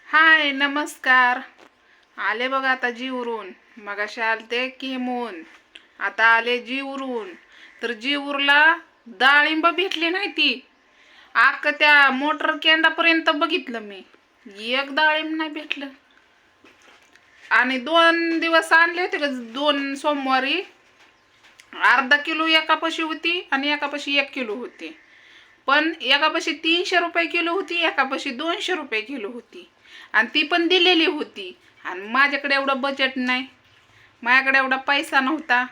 हाय नमस्कार. आले बघा आता जीवरून. मगाशी आलते किमून, आता आले जीवरून. तर जीवरला डाळिंब भेटली नाही ती. अख्खं त्या मोटर केंद्रापर्यंत बघितलं मी, एक डाळिंब नाही भेटलं. आणि 2 दिवस आणले होते का, 2 सोमवारी अर्धा किलो एकापाशी होती आणि एकापाशी 1 किलो होती. पण एकापाशी 300 रुपये किलो होती, एकापाशी 200 रुपये किलो होती. आणि ती पण दिलेली होती. आणि माझ्याकडे एवढं बजेट नाही, माझ्याकडे एवढा पैसा नव्हता,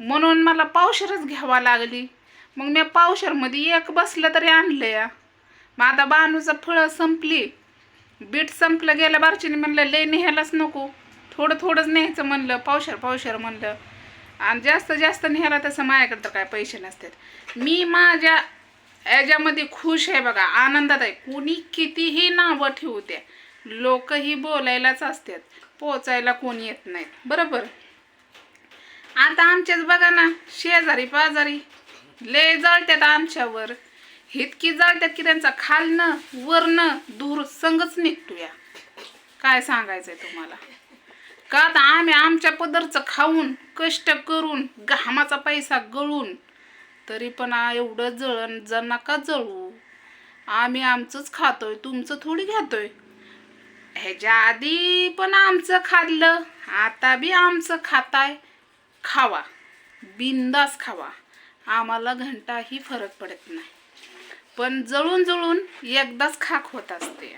म्हणून मला पावशेरच घ्यावा लागली. मग मी पावशेरमध्ये एक बसलं तरी आणलं या. मग आता बानूचं फळं संपली, बीट संपलं गेल्या बारचीने. म्हणलं लय न्यायलाच नको, थोडं थोडंच न्यायचं म्हणलं, पावशेर पावशेर म्हणलं. आणि जास्त जास्त न्यायला तसं माझ्याकडे तर काय पैसे नसतात. मी माझ्या याच्यामध्ये खुश आहे बघा, आनंदात आहे. कोणी कितीही नावं ठेवू द्या, लोकही बोलायलाच असतात, पोचायला कोणी येत नाहीत, बरोबर. आता आमच्याच बघा ना, शेजारी पाजारी लय जळत्यात आमच्यावर. इतकी जळत्यात की त्यांचा खालनं वरनं दूर संगच निघतो या. काय सांगायचंय तुम्हाला. का आता आम्ही आमच्या पदरचं खाऊन कष्ट करून घामाचा पैसा गळून, तरी पण एवढं जळण जर नका जळू. आम्ही आमचंच खातोय, तुमचं थोडी घेतोय. ह्याच्या आधी पण आमचं खाल्लं, आता बी आमचं खाताय. खावा, बिंदास खावा, आम्हाला घंटाही फरक पडत नाही. पण जळून जळून एकदाच खाक होत असते.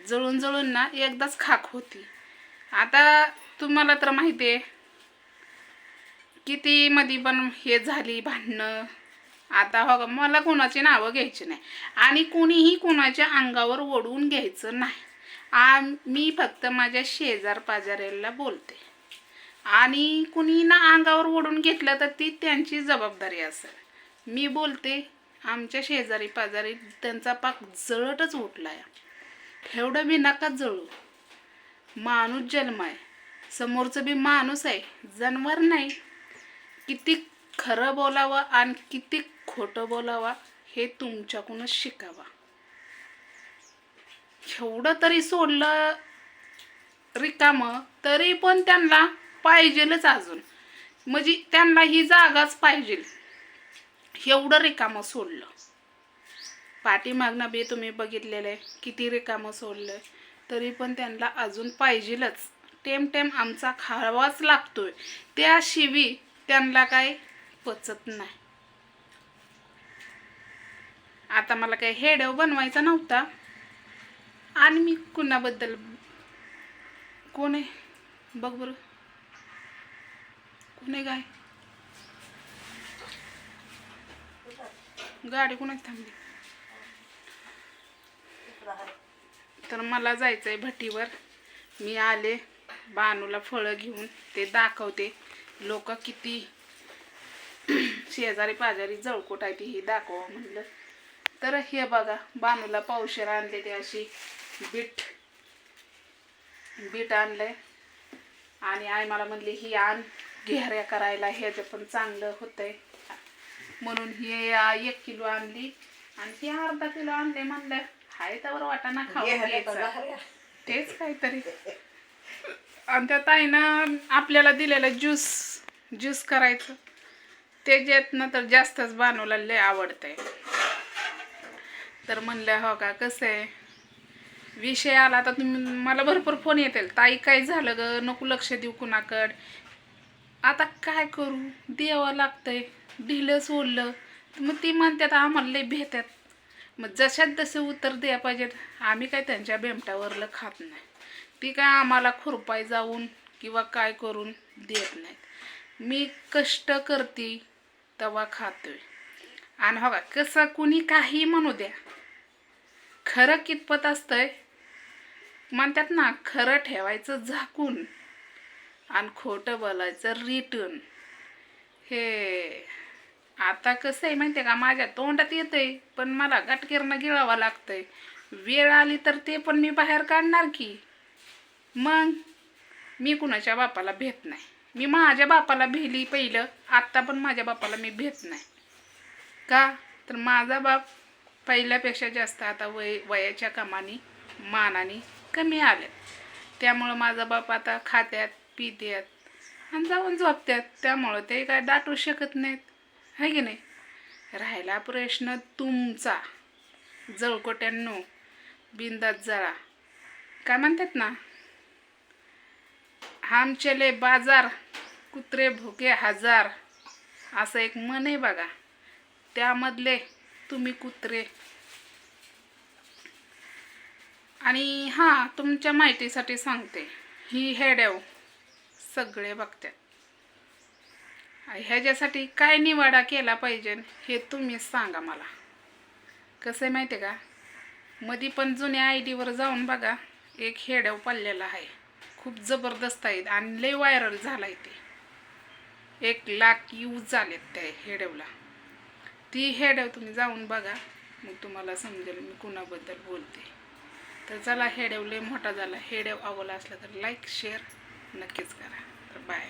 जळून जळून ना एकदाच खाक होती. आता तुम्हाला तर माहिती आहे किती मध्ये पण हे झाली भांडणं. आता हो, मला कोणाची नावं घ्यायची नाही आणि कोणीही कोणाच्या अंगावर ओढून घ्यायचं नाही. मी फक्त माझ्या शेजार पाजाऱ्याला बोलते. आणि कुणी ना अंगावर ओढून घेतलं तर ती त्यांची जबाबदारी असेल. मी बोलते, आमच्या शेजारी पाजारी त्यांचा पाक जळटच उठलाय. एवढं बी नका जळू. माणूस जन्म आहे, समोरचं बी माणूस आहे, जनावर नाही. किती खरं बोलावं आणि किती खोटं बोलावं हे तुमच्याकडूनच शिकावा. एवढं तरी सोडलं रिकामं, तरी पण त्यांना पाहिजेलच अजून. म्हणजे त्यांना ही जागाच पाहिजे. एवढं रिकामं सोडलं. पाठीमागनं बी तुम्ही बघितलेलं आहे किती रिकामं सोडलं, तरी पण त्यांना अजून पाहिजेलच. टेम टेम आमचा खावाच लागतोय, त्याशिवाय त्यांना काय पचत नाही. आता मला काही हेडव बनवायचा नव्हता. आणि मी कुणाबद्दल, कोण आहे बघ बरं, कोण आहे काय गाडी कोणाची थांबली. तर मला जायचंय भटीवर. मी आले बानूला फळं घेऊन, ते दाखवते. लोक किती शेजारी पाजारी जळकोट आहे ती हे दाखवा म्हणलं. तर हे बघा, बानूला पावशेर आणले ते अशी बीट आणलंय. आणि आई मला म्हणली ही आण घेऱ्या करायला, ह्याचं पण चांगलं होतंय म्हणून हे 1 किलो आणली. आणि हे अर्धा किलो आणले. म्हणलं हाय त्यावर वाटाणा खाऊ, तेच काहीतरी. आणि त्या ताईनं आपल्याला दिलेलं ज्यूस करायचं, ते जेतनं तर जास्तच बानूला लय आवडतंय. तर म्हणलं हो का, कसं आहे विषय आला तर तुम्ही मला भरपूर फोन येतील, ताई काय झालं ग, नको लक्ष देऊ कुणाकड. आता काय करू, द्यावं लागतंय. ढिलं सोडलं मग ती म्हणतात आम्हाला लय भेटतात. मग जशात तसे उत्तर द्या पाहिजेत. आम्ही काय त्यांच्या बेमटावरलं खात नाही. ती काय आम्हाला खुरपाय जाऊन किंवा काय करून देत नाहीत. मी कष्ट करते तेव्हा खातोय. आणि हो का, कसं कुणी काही म्हणू द्या, खरं कितपत असतंय म्हणतात ना, खरं ठेवायचं झाकून आणि खोटं बोलायचं रिटर्न. हे आता कसं आहे माहिती आहे का, माझ्या तोंडात येतंय पण मला गटकीरनं गिळावं लागतंय. वेळ आली तर ते पण मी बाहेर काढणार की. मग मी कुणाच्या बापाला भेट नाही. मी माझ्या बापाला भेली पहिलं, आत्ता पण माझ्या बापाला मी भेट नाही. का तर माझा बाप पहिल्यापेक्षा जास्त आता वयाच्या कामाने मानाने कमी आलेत. त्यामुळं माझा बाप आता खात्यात पित्यात आणि जाऊन झोपत्यात. त्यामुळं ते काय दाटू शकत नाहीत, है की नाही. राहिला प्रश्न तुमचा, जळकोट्यांनो बिंदात जळा. काय म्हणतात ना, हम चले बाजार कुत्रे भुके हजार, असं एक म्हण आहे बघा. त्यामधले तुम्ही कुत्रे. आणि हां, तुमच्या माहितीसाठी सांगते, ही हेड्याव सगळे बघतात. ह्याच्यासाठी काय निवाडा केला पाहिजे हे तुम्हीच सांगा मला. कसं आहे माहिती आहे का, मधी पण जुन्या ID वर जाऊन बघा, एक हेड्याव पडलेला आहे. खूप जबरदस्त आहेत आणि लय व्हायरल झाला आहे. ते 1,00,000 यूज झालेत त्या हेड्यावला. ती हेड्याव तुम्ही जाऊन बघा, मग तुम्हाला समजेल मी कुणाबद्दल बोलते. तर चला, हेड्याव लय मोठा झाला. हेड्याव आवडला असला तर लाईक शेअर नक्कीच करा. तर बाय.